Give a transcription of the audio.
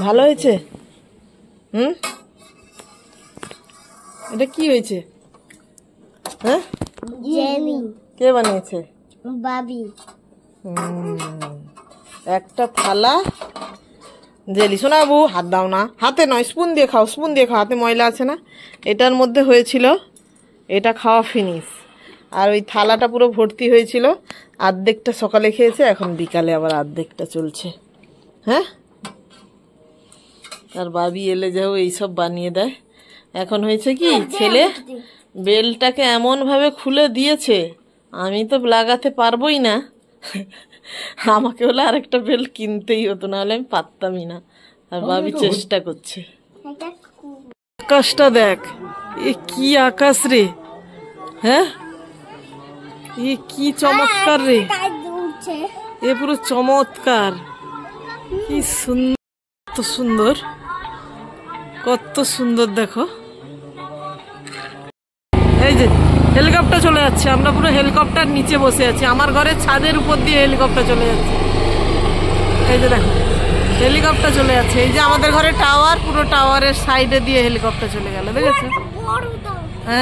ভালো হয়েছে? এটা কি হয়েছে? হ্যাঁ, জেলি। কে বানিয়েছে? বাবি। একটা থালা জেলি। শোনা বাবু, হাত দাও না, হাতে নয়, স্পুন দিয়ে খাও, স্পুন দিয়ে খাও, হাতে ময়লা আছে না। এটার মধ্যে হয়েছিল, এটা খাওয়া ফিনিশ। আর ওই থালাটা পুরো ভর্তি হয়েছিল, অর্ধেকটা সকালে খেয়েছে, এখন বিকালে আবার অর্ধেকটা চলছে। হ্যাঁ, আর বাবি এলে যাও এইসব বানিয়ে দেয়। এখন হয়েছে কি, ছেলে বেলটাকে এমনভাবে খুলে দিয়েছে, আমি তো লাগাতে পারবোই না। আমাকে হলে আরেকটা বেল কিনতেই হতো, না হলে আমি পারতামই না। আর বাবি চেষ্টা করছে। আকাশটা দেখ, এ কি আকাশ রে! হ্যাঁ, এ কি চমৎকার রে, এ পুরো চমৎকার। কি সুন্দর, কত সুন্দর, কত সুন্দর দেখো। এই যে হেলিকপ্টার চলে যাচ্ছে, আমরা পুরো হেলিকপ্টার নিচে বসে আছি। আমার ঘরের ছাদের উপর দিয়ে হেলিকপ্টার চলে যাচ্ছে। এই যে দেখো, হেলিকপ্টার চলে যাচ্ছে। এই যে আমাদের ঘরে টাওয়ার, পুরো টাওয়ারের সাইডে দিয়ে হেলিকপ্টার চলে গেল, দেখেছো?